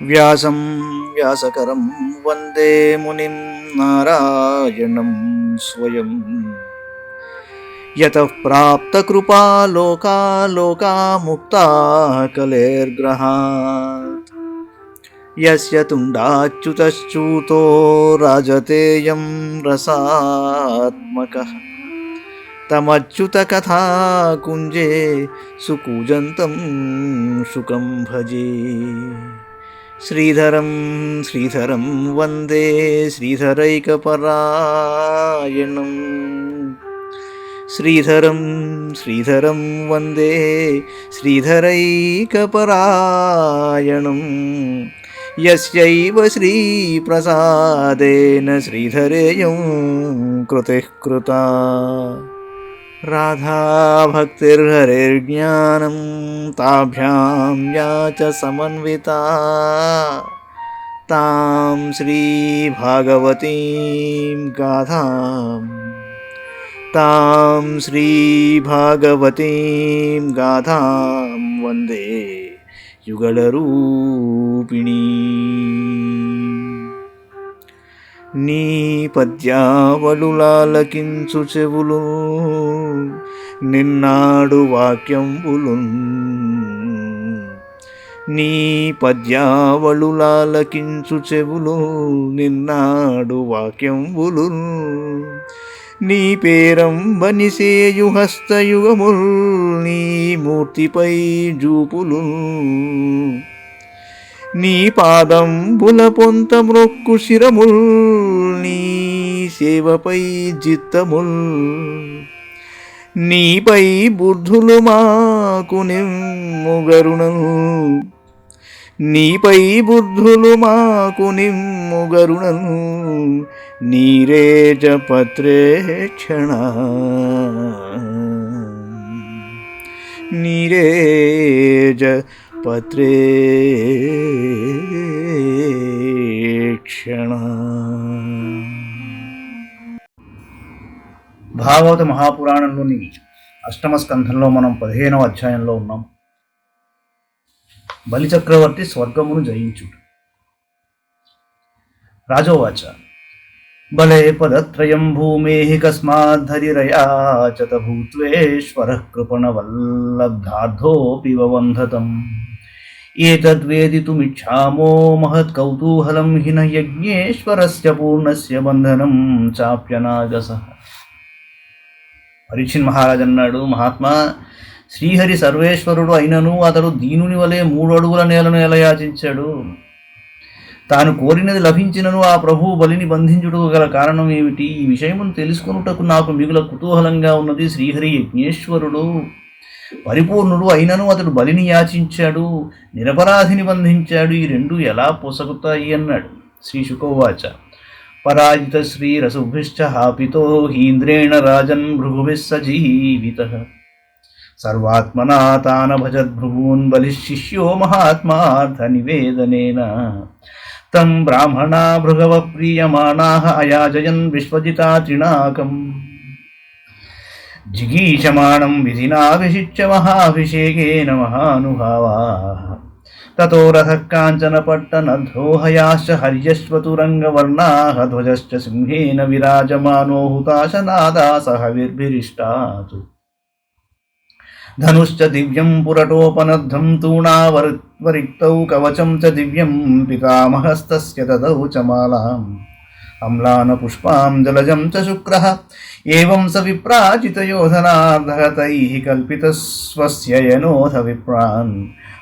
వ్యాసం వ్యాసకరం వందే మునిం నారాయణం స్వయం. యతః ప్రాప్తకృపా లోకా లోకా ముక్తా కలేర్గ్రహాత్. యస్య తుండాచ్యుతశ్చ్యుతో రాజతేయం రసాత్మకః. తమచ్యుతకథా కుంజే సుకూజంతం శుకం భజే. శ్రీధరం శ్రీధరం వందే శ్రీధరైకపరాయణం. శ్రీధరం శ్రీధరం వందే శ్రీధరైకపరాయణం. యస్యైవ శ్రీప్రసాదేన శ్రీధరేయం కృతిః కృతా. రాధాభక్తిర్హరిర్జ్ఞానం తాభ్యాం యా చ సమన్వితా. తాం శ్రీభాగవతీం గాథాం వందే యుగళరూపిణీ. నీ పద్యావళులాలకించు చెవులు నిన్నాడు వాక్యంబులు. నీ పద్యావళులాలకించు చెవులు నిన్నాడు వాక్యంబులు. నీ పేరంబనిసేయు హస్తయుగముల్ నీ మూర్తిపై జూపులు. నీ పాదంబుల పొంత మ్రొక్కు శిరముల్ నీ సేవపై జిత్తముల్. నీపై బుద్ధులు మాకు నిమ్ముగరుణను. నీపై బుద్ధులు మాకు నిమ్ముగరుణను. నీరేజ పత్రేక్షణ నీరేజ పత్రేక్షణ. భాగవత మహాపురాణంలోని అష్టమ స్కంధంలో మనం 15వ అధ్యాయంలో ఉన్నాం. బలిచక్రవర్తి స్వర్గమును జయించుట. రాజోవాచ బలే పదత్రయం భూమేః కస్మాద్ధరిరయాచత భూత్వేశ్వరః కృపణవల్లబ్ధార్థోపి వవంధతం. ఏతద్వేదితుమిచ్ఛామో మహత్కౌతూహలం హిన యజ్ఞేశ్వరస్య పూర్ణస్య బంధనం చాప్యనాగసః. పరీక్షిత్ మహారాజ్ అన్నాడు, మహాత్మా, శ్రీహరి సర్వేశ్వరుడు అయినను అతడు దీనుని వలె 3 అడుగుల నేలను ఎలా యాచించాడు? తాను కోరినది లభించినను ఆ ప్రభువు బలిని బంధించుటకు గల కారణం ఏమిటి? ఈ విషయమును తెలుసుకొనుటకు నాకు మిగుల కుతూహలంగా ఉన్నది. శ్రీహరి యజ్ఞేశ్వరుడు పరిపూర్ణుడు అయినను అతడు బలిని యాచించాడు, నిరపరాధిని బంధించాడు. ఈ రెండు ఎలా పొసగుతాయి అన్నాడు. శ్రీ శుకోవాచ పరాజిత శ్రీరసుభిశ్చ హాపితో హీంద్రేణ రాజన్ భృగుభిః సజీవితః. సర్వాత్మనా తాన భజద్భృగూన్ బలిశిష్యో మహాత్మార్థ నివేదనేన. తం బ్రాహ్మణా భృగవ ప్రీయమాణాః అయాజయన్ విశ్వజితా త్రినాకం. జిగీషమాణం విధినాభిషిచ్య మహాభిషేకేన మహానుభావాః. తతో రథః కాంచనపట్టణద్రోహయాశ్చ హర్యశ్వతురంగవర్ణాః. ధ్వజశ్చ సింహేన విరాజమానో హుతాశనాదా సహవిర్భిరిష్టాతు. ధనుశ్చ దివ్యం పురటోపనద్ధం తూణావరిక్తౌ కవచం చ దివ్యం. పితామహస్తస్య దదౌ చ మాలాం అమ్లాన పుష్పాం జలజం చ శుక్రః. ఏవం స విప్రాజితయోధనార్ధః తైః కల్పితస్వస్య యనోథ విప్రాన్.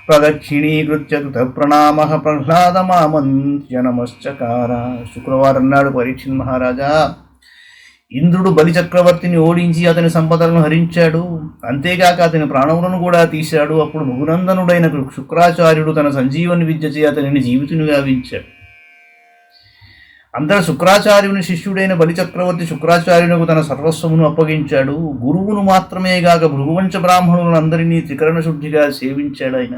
ప్రదక్షిణీకృత్య కృతప్రణామః ప్రహ్లాదమామంత్య నమశ్చకార. శుక్రవారం నాడు పరీక్షిత్ మహారాజా, ఇంద్రుడు బలిచక్రవర్తిని ఓడించి అతని సంపదలను హరించాడు. అంతేగాక అతని ప్రాణములను కూడా తీశాడు. అప్పుడు భుగునందనుడైన శుక్రాచార్యుడు తన సంజీవని విద్యచే అతనిని జీవితుని గావించాడు. అంతట శుక్రాచార్యుని శిష్యుడైన బలిచక్రవర్తి శుక్రాచార్యునకు తన సర్వస్వమును అప్పగించాడు. గురువును మాత్రమే గాక భృగువంశ బ్రాహ్మణులందరినీ త్రికరణ శుద్ధిగా సేవించాడు. ఆయన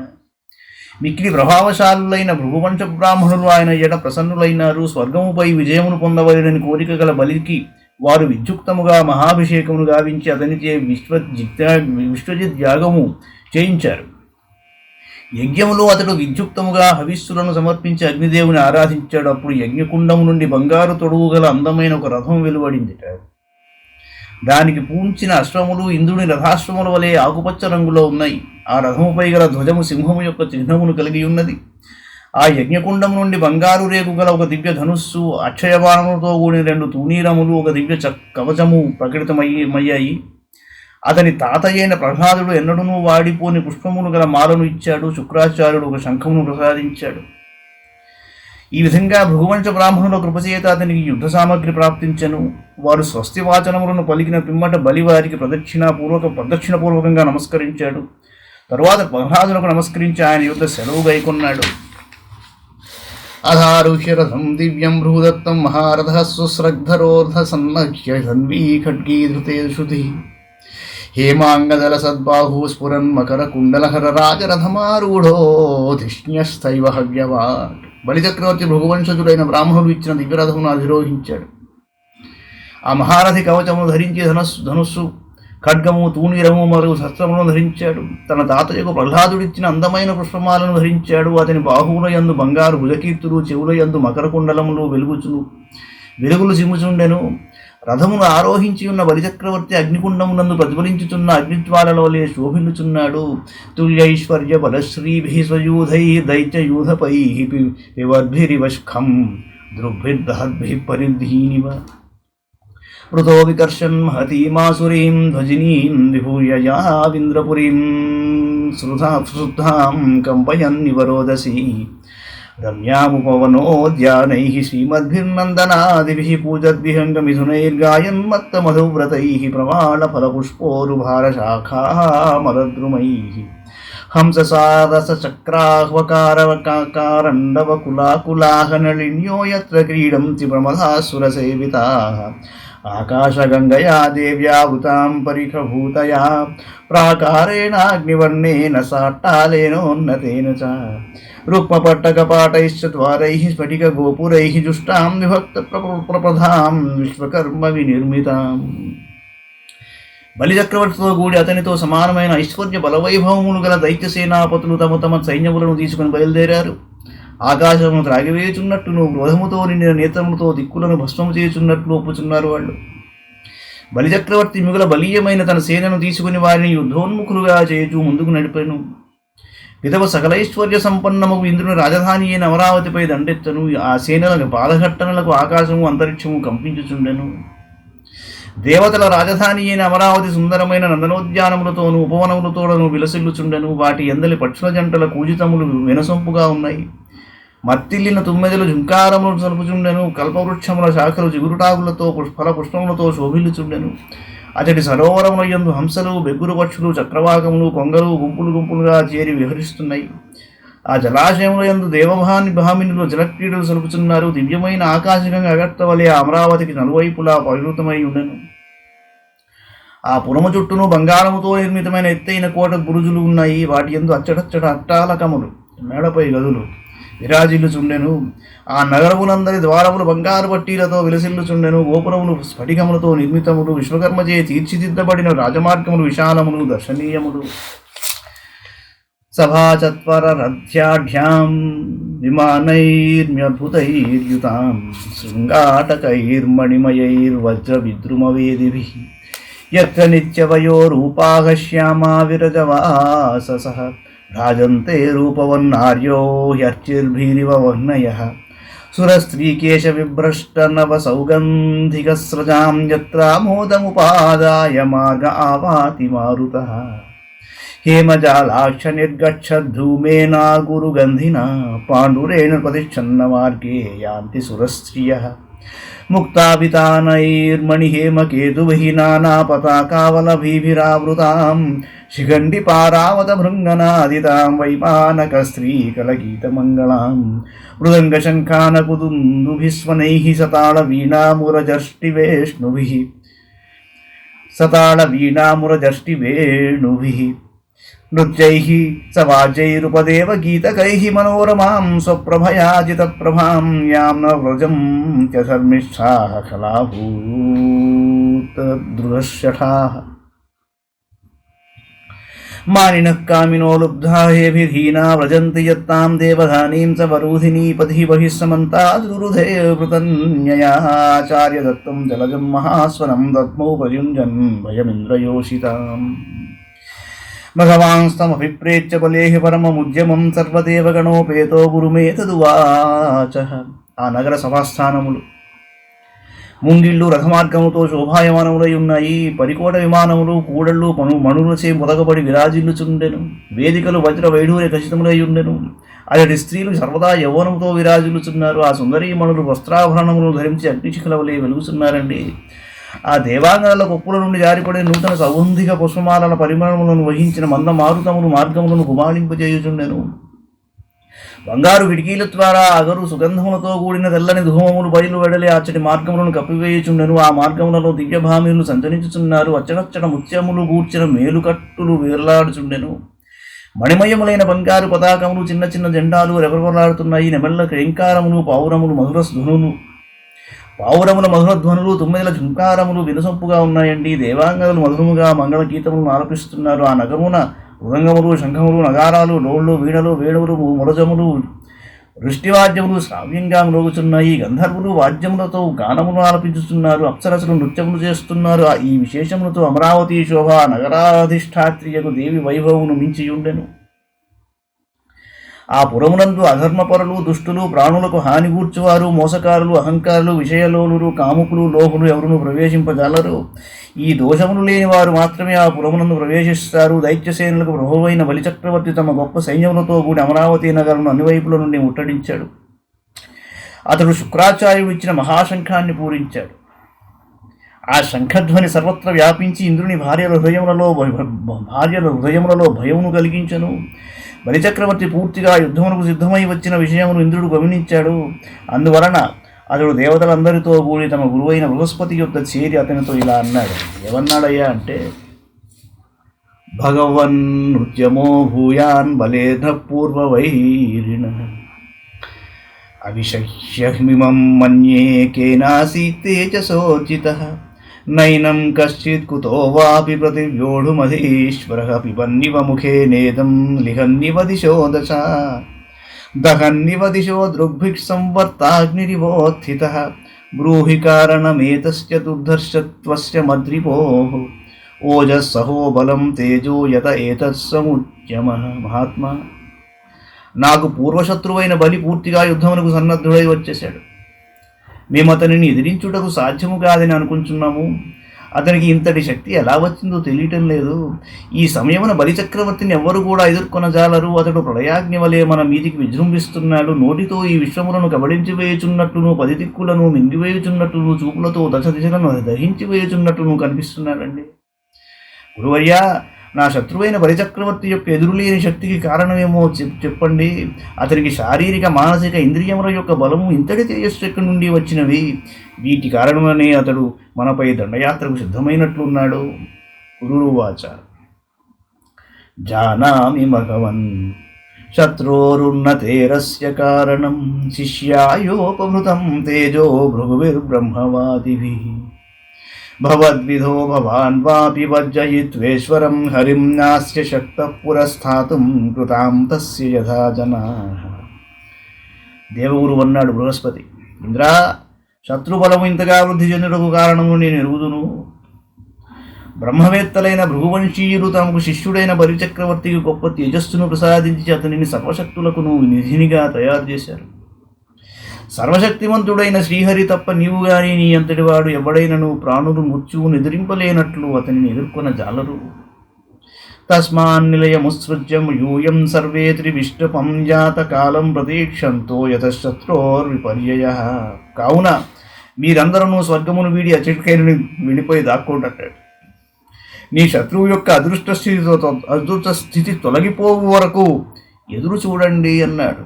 మిక్కిలి ప్రభావశాలులైన భృగువంశ బ్రాహ్మణులు ఆయన ఎడ ప్రసన్నులైనారు. స్వర్గముపై విజయమును పొందవలెనని కోరిక గల బలికి వారు విద్యుక్తముగా మహాభిషేకమును గావించి అతనిచే విశ్వజిత్ యాగము చేయించారు. యజ్ఞములో అతడు విద్యుక్తముగా హవిస్సులను సమర్పించి అగ్నిదేవుని ఆరాధించాడు. అప్పుడు యజ్ఞకుండము నుండి బంగారు తొడుగు గల అందమైన ఒక రథం వెలువడిందిట. దానికి పూంచిన అశ్వములు ఇంద్రుని రథాశ్వముల వలె ఆకుపచ్చ రంగులో ఉన్నాయి. ఆ రథముపై గల ధ్వజము సింహము యొక్క చిహ్నమును కలిగి ఉన్నది. ఆ యజ్ఞకుండము నుండి బంగారు రేకు గల ఒక దివ్య ధనుస్సు, అక్షయబాణములతో కూడిన 2 తూణీరములు, ఒక దివ్య కవచము ప్రకటితమయ్యాయి. అతని తాతయ్యైన ప్రహ్లాదుడు ఎన్నడూనూ వాడిపోని పుష్పమును గల మాలను ఇచ్చాడు. శుక్రాచార్యుడు ఒక శంఖమును ప్రసాదించాడు. ఈ విధంగా భృగువంశ బ్రాహ్మణుల కృపచేత అతనికి యుద్ధ సామగ్రి ప్రాప్తించెను. వారు స్వస్తి వాచనములను పలికిన పిమ్మట బలి వారికి ప్రదక్షిణపూర్వకంగా నమస్కరించాడు. తరువాత ప్రహ్లాదులకు నమస్కరించి ఆయన యుద్ధ సెలవు గైకొన్నాడు. అధారుహ్య రథం దివ్యం భృగుదత్తం మహారథ సుశ్రగ్ధరోర్ధ సన్నఖ్య ధన్వీ ఖడ్గీధృతే శృతి హేమాంగదల సద్బాహు స్ఫురన్ మకర కుండలహర రాజరథమారూఢోధిష్ణ్యస్థైవ హవ్యవాట్. బలిచక్రవర్తి భృగువంశజుడైన బ్రాహ్మణుడు ఇచ్చిన దివ్యరథమును అధిరోహించాడు. ఆ మహారథి కవచమును ధరించి ధనుస్సు, ఖడ్గము, తూణీరము మరియు శస్త్రములను ధరించాడు. తన తాతయ్యకు ప్రహ్లాదుడిచ్చిన అందమైన పుష్పమాలను ధరించాడు. అతని బాహువుల యందు బంగారు భుజకీర్తులు, చెవుల యందు మకర కుండలములు వెలుగులు చిమ్ముచుండెను. రథమును ఆరోహించి ఉన్న బలిచక్రవర్తి అగ్నికుండమునందు ప్రతిఫలించుచున్న అగ్నిజ్వాలల వలె శోభిల్లుచున్నాడు. తుల్యైశ్వర్య బలశ్రీభి స్వయూధై దైత్యయూధపై వివర్భిరివష్ఖం దృగ్భిర్దహద్భి పరిధీనివ మృతో వికర్షన్ మహతీమాసురీం ధ్వజినీం విభూయయావింద్రపురీం శృతాం కంపయన్నివరోదసి రమ్యాముపవనోద్యానైః శ్రీమద్భిర్నందనాదిభిః పూజద్విహంగమిథునైర్గాయన్మత్తమధువ్రతైః ప్రమాళఫలపుష్పోరుభారశాఖామరద్రుమైః హంససారసచక్రాహ్వకారకారండవకులాకులాహనళిన్యో యత్ర క్రీడంతి ప్రమదాసురసేవితాః ఆకాశగంగయా దేవ్యావృతాం పరిఖభూతయా ప్రాకారేణాగ్నివర్ణేన సాట్టాలేనోన్నతేన చ రుక్మపట్టకపాటైశ్చత్వారైః స్ఫటికగోపురైః జుష్టాం విభక్తప్రప్రధాం విశ్వకర్మ వినిర్మితాం. బలిచక్రవర్తితో కూడి అతనితో సమానమైన ఐశ్వర్య బలవైభవములు గల దైత్యసేనాపతులు తమ తమ సైన్యములను తీసుకుని బయలుదేరారు. ఆకాశమును త్రాగివేయుచున్నట్టును క్రోధముతో నిండిన నేత్రములతో దిక్కులను భస్మము చేయుచున్నట్లు ఒప్పుచున్నారు వాళ్ళు. బలిచక్రవర్తి మిగుల బలీయమైన తన సేనను తీసుకుని వారిని యుద్ధోన్ముఖులుగా చేయుచూ ముందుకు నడిపెను. విధవ సకలైశ్వర్య సంపన్నముకు ఇంద్రుని రాజధాని అయిన అమరావతిపై దండెత్తను. ఆ సేనల పాదఘట్టనలకు ఆకాశము అంతరిక్షము కంపించుచుండెను. దేవతల రాజధాని అయిన అమరావతి సుందరమైన నందనోద్యానములతోనూ ఉపవనములతోనూ విలసిల్లుచుండెను. వాటి ఎందలి పక్షుల జంటల కూజితములు వినసొంపుగా ఉన్నాయి. మత్తిల్లిన తుమ్మెదలు జుంకారములు సలుపుచుండెను. కల్పవృక్షముల శాఖలు చిగురుటాకులతో పుష్పములతో శోభిల్లుచుండెను. అతడి సరోవరముల యందు హంసలు, బెగ్గురు పక్షులు, చక్రవాకములు, కొంగలు గుంపులు గుంపులుగా చేరి విహరిస్తున్నాయి. ఆ జలాశయముల యందు భామినులు జలక్రీడలు సలుపుచున్నారు. దివ్యమైన ఆకాశగంగా అగట్ట వలె అమరావతికి నలువైపులా పరివృతమై ఉండెను. ఆ పురము చుట్టూను బంగారముతో నిర్మితమైన ఎత్తైన కోట బురుజులు ఉన్నాయి. వాటి యందు అచ్చటచ్చట అట్టాలకములు, మేడపై గదులు విరాజిల్లుచుండెను. ఆ నగరములందరి ద్వారములు బంగారు పట్టీలతో విలసిల్లుచుండెను. గోపురములు స్ఫటికములతో నిర్మితములు, విశ్వకర్మచే తీర్చిదిద్దబడిన రాజమార్గములు విశాలములు, దర్శనీయములు. సభాచత్వరరథ్యాఢ్యాం విమానైర్మ్యద్భుతైర్యుతాం శృంగాటకైర్మణిమయైర్వజ్రవిద్రుమవేదిభిః యత్ర నిత్యవయోరూపాః శ్యామా విరజవాససః రాజంతే రూపవన్నార్యో హ్యర్చిర్భిరివ వహ్నయః సురస్త్రీకేశవిభ్రష్టనవసౌగంధికస్రజాం యత్రామోదముపాదాయ మార్గ ఆవాతి మారుతః హేమజాలాక్ష నిర్గచ్చద్ధూమేనా గురుగంధినా పాండురేణ ప్రతిచ్ఛన్న మార్గే యాంతి సురస్త్రియః ముక్తావితానైర్మణిహేమకేతుభిః నానాపతాకావలభిభిరావృతాం శిఖండిపారావతభృంగనాదితాం వైమానకస్త్రీకలగీతమంగళాం మృదంగశంఖానకుదుందుభిస్వనైః సతాళవీణామురజష్టివేణుభిः నృత్యైః సవాజైరుపదేవ గీతకైః మనోరమాం స్వప్రభయాజితప్రభాం యాం న వ్రజం త్యధర్మిష్ఠాః కళాభూతదృఢశఠాః మానినః కామినో లుబ్ధా హేభిర్హీనా వ్రజంతి యత్తాం దేవధానీం చ వరూధినీ పథి బహిః సమంతాద్రురుధే వృతన్యయాచార్య దత్తం జలజం మహాస్వనం దద్మౌ ప్రయుంజన్ భయమింద్రయోషితాం భగవాంస్తమభిప్రేత్య బలేహి పరమముద్యమం సర్వదేవగణోపేతో గురుమేతదువాచ. ఆ నగర సభాస్థానములు ముంగిళ్ళు రథమార్గముతో శోభాయమానములై ఉన్నాయి. పరికోట విమానములు కూడళ్ళు మణులచే మొదగబడి విరాజిల్లుచుండెను. వేదికలు వజ్ర వైఢూర్య ఖచ్చితములై ఉండెను. అతడి స్త్రీలు సర్వదా యవ్వనముతో విరాజిల్లుచున్నారు. ఆ సుందరీమణులు వస్త్రాభరణములు ధరించి అగ్నిశిఖల వలె వెలుగుతున్నారండి. ఆ దేవాంగనల కొప్పుల నుండి జారిపడే నూతన సౌగంధిక పుష్పమాలల పరిమళములను వహించిన మంద మారుతములు మార్గములను గుమాళింపజేయుచుండెను. బంగారు కిటికీల ద్వారా అగరు సుగంధములతో కూడిన తెల్లని ధూమములు బయలు వెడలి అచ్చటి మార్గములను కప్పివేయుచుండెను. ఆ మార్గములలో దివ్యభామిలు సంచరించుచున్నారు. అచ్చడచ్చట ముత్యములు గూర్చిన మేలుకట్టులు వేర్లాడుచుండెను. మణిమయములైన బంగారు పతాకములు చిన్న చిన్న జెండాలు రెపరెపలాడుతున్నాయి. నెమళ్ళ క్రేంకారములు పావురముల మధురధ్వనులు తుమ్మెదల ఝుంకారములు వినసొంపుగా ఉన్నాయండి. దేవాంగములు మధురముగా మంగళ గీతములను ఆలపిస్తున్నారు. ఆ నగరమున మృదంగములు శంఖములు నగారాలు డోళ్ళు వీణలు వేణువులు మురజములు వృష్టివాద్యములు శ్రావ్యంగా మ్రోగుచున్నాయి. గంధర్వులు వాద్యములతో గానములు ఆలపించుతున్నారు. అప్సరసులు నృత్యములు చేస్తున్నారు. ఈ విశేషములతో అమరావతి శోభ నగరాధిష్టాత్రియకు దేవి వైభవమును మించియుండెను. ఆ పురమునందు అధర్మపరులు దుష్టులు ప్రాణులకు హాని కూర్చువారు మోసకారులు అహంకారులు విషయలోలురు కాముకులు లోపులు ఎవరును ప్రవేశింపజాలరు. ఈ దోషములు లేని వారు మాత్రమే ఆ పురమునందు ప్రవేశిస్తారు. దైత్యసేనులకు ప్రభువైన బలిచక్రవర్తి తమ గొప్ప సైన్యములతో కూడి అమరావతి నగరమును అన్ని వైపుల నుండి ముట్టడించాడు. అతడు శుక్రాచార్యుడు ఇచ్చిన మహాశంఖాన్ని పూరించాడు. ఆ శంఖధ్వని సర్వత్ర వ్యాపించి ఇంద్రుని భార్యల హృదయములలో భయమును కలిగించను. బలిచక్రవర్తి పూర్తిగా యుద్ధమునకు సిద్ధమై వచ్చిన విషయమును ఇంద్రుడు గమనించాడు. అందువలన అతడు దేవతలందరితో కూడి తమ గురువైన బృహస్పతి యొద్ద చేరి అతనితో ఇలా అన్నాడు. ఏమన్నాడయ్యా అంటే, భగవన్ నృత్యమో భూయాన్ బలేన పూర్వవైరిణ అవిశహ్యమిమం మన్యే కేనాసి తేజసోర్జితః నైనం కశ్చిత్ కుతో వాపి ప్రతివ్యోఢుమధీశ్వరః పిబన్నివ ముఖే నేదం లిహన్నివ దిశో దశ దహన్నివ దిశో దృగ్భిక్ సంవర్తాగ్నిరివోత్థితః బ్రూహి కారణమేతస్య దుర్ధర్షత్వస్య మద్రిపోః ఓజస్సహో బలం తేజో యత ఏతత్సముద్యమః. మహాత్మా, నాకు పూర్వశత్రువైన బలి పూర్తిగా యుద్ధమునకు సన్నద్ధుడై వచ్చేశాడు. మేము అతనిని ఎదిరించుటకు సాధ్యము కాదని అనుకుంటున్నాము. అతనికి ఇంతటి శక్తి ఎలా వచ్చిందో తెలియటం లేదు. ఈ సమయమున బలిచక్రవర్తిని ఎవ్వరు కూడా ఎదుర్కొనజాలరు. అతడు ప్రళయాగ్ని వలె మన మీదికి విజృంభిస్తున్నాడు. నోటితో ఈ విశ్వములను కబడించి వేయుచున్నట్టును 10 దిక్కులను మింగివేయుచున్నట్టును చూపులతో దశ దిశలను దహించి వేయుచున్నట్టును కనిపిస్తున్నాడండి. గురువర్యా, నా శత్రువైన బలిచక్రవర్తి యొక్క ఎదురులేని శక్తికి కారణమేమో చెప్పండి. అతనికి శారీరక మానసిక ఇంద్రియముల యొక్క బలము ఇంతటి తేజస్సు ఎక్కడి నుండి వచ్చినవి? వీటి కారణమనే అతడు మనపై దండయాత్రకు సిద్ధమైనట్లున్నాడు. గురువాచ, జానామి భగవన్ శత్రోరున్నతేరస్య కారణం శిష్యాయోపభృతం తేజో భృగువిర్బ్రహ్మవాదిభిః భవద్విధో భవాన్ వాపి వర్జయిత్వేశ్వరం హరిం నాస్య శక్తః పురస్థాతుం కృతాం తస్య యథా జనాః. దేవగురు అన్నాడు బృహస్పతి, ఇంద్రా, శత్రుబలము ఇంతగా వృద్ధి చెందుటకు కారణము నేను ఎరుగుదును. బ్రహ్మవేత్తలైన భృగువంశీయులు తమకు శిష్యుడైన బలిచక్రవర్తికి గొప్ప తేజస్సును ప్రసాదించి అతనిని సర్వశక్తులకును నిధినిగా తయారు చేశారు. సర్వశక్తిమంతుడైన శ్రీహరి తప్ప నీవు గాని నీ అంతటి వాడు ఎవడైనను ప్రాణులు మృత్యువును ఎదిరింపలేనట్లు అతనిని ఎదుర్కొన జాలరు. తస్మాన్నిలయముత్సృజ్యం యూయం సర్వే త్రివిష్టపం జాత కాలం ప్రతీక్షంతో యతశత్రోర్విపర్యయః. కావున మీరందరూ స్వర్గమును వీడి ఆ చిటికైన వెళ్ళిపోయి దాక్కోంటాడు. నీ శత్రువు యొక్క అదృష్ట స్థితి తొలగిపోవు వరకు ఎదురు చూడండి అన్నాడు.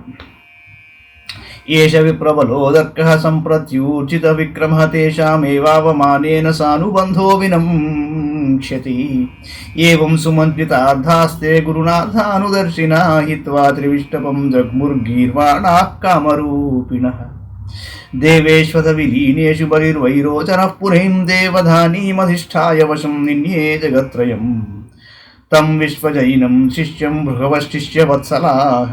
ఏష విప్రబలోదర్కః సంప్రత్యూర్జిత విక్రమః తేషామేవావమానేన సానుబంధో వినంక్ష్యతి. ఏవం సుమంత్రితార్థాస్తే గురునాథానుదర్శినా హిత్వా త్రివిష్టపం జగ్ముర్గీర్వాణాః కామరూపిణః. దేవేష్వత విలీనేషు బలిర్వైరోచనః పురీం దేవధానీమధిష్ఠాయ వశం నిన్యే జగత్రయం. తం విశ్వజైనం శిష్యం భృగవశిష్యవత్సలాహ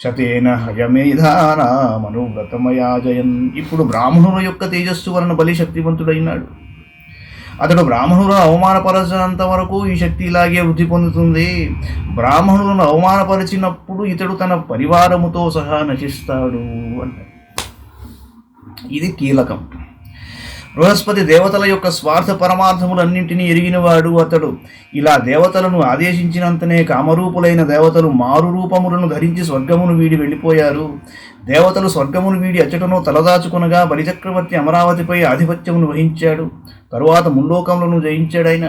శతేన హయమేధానామనువ్రతమయాజయన్. ఇప్పుడు బ్రాహ్మణుల యొక్క తేజస్సు వలన బలి శక్తివంతుడైనాడు. అతడు బ్రాహ్మణులను అవమానపరచినంత వరకు ఈ శక్తి ఇలాగే వృద్ధి పొందుతుంది. బ్రాహ్మణులను అవమానపరిచినప్పుడు ఇతడు తన పరివారముతో సహా నశిస్తాడు అంట. ఇది కీలకం. బృహస్పతి దేవతల యొక్క స్వార్థ పరమార్థములన్నింటినీ ఎరిగినవాడు అతడు. ఇలా దేవతలను ఆదేశించినంతనే కామరూపులైన దేవతలు మారు రూపములను ధరించి స్వర్గమును వీడి వెళ్ళిపోయారు. దేవతలు స్వర్గమును వీడి అచ్చటను తలదాచుకునగా బలిచక్రవర్తి అమరావతిపై ఆధిపత్యమును వహించాడు. తరువాత ముల్లోకములను జయించాడైన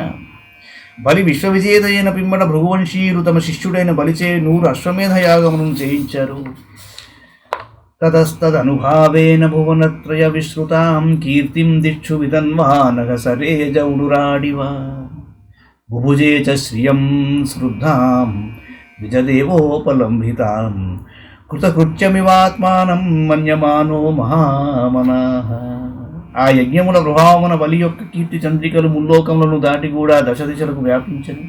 బలి విశ్వవిజేత అయిన పిమ్మట భృగువంశీయులు తమ శిష్యుడైన బలిచే 100 అశ్వమేధ యాగములను చేయించారు. తతస్తదనుభావేన భువనత్రయ విశ్రుతాం కీర్తిం దిక్షు విదన్వానగ సరేజ ఉడురాడివా బుభుజే చ శ్రియం శ్రుద్ధాం విజదేవోపలంభితాం కృతకృత్యమివాత్మానం మన్యమానో మహామనాః. ఆ యజ్ఞముల ప్రభావమున బలి యొక్క కీర్తి చంద్రికలు ముల్లోకములను దాటి కూడా దశ దిశలకు వ్యాపించను.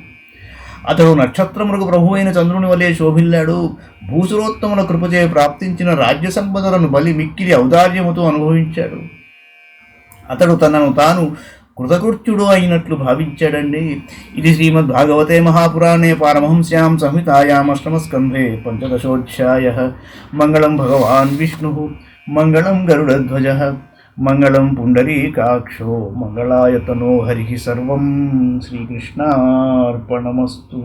అతడు నక్షత్రములకు ప్రభు అయిన చంద్రుని వలె శోభిల్లాడు. భూసురోత్తముల కృపచే ప్రాప్తించిన రాజ్య సంపదలను బలి మిక్కిలి ఔదార్యముతో అనుభవించాడు. అతడు తనను తాను కృతకృత్యుడు అయినట్లు భావించాడండి. ఇది శ్రీమద్భాగవతే మహాపురాణే పారమహంస్యాం సంహితాయాం అష్టమస్కంధే పంచదశోధ్యాయః. మంగళం భగవాన్ విష్ణుః మంగళం గరుడధ్వజః మంగళం పుండరీకాక్షో మంగళాయతనో హరిః. సర్వం శ్రీకృష్ణార్పణమస్తు.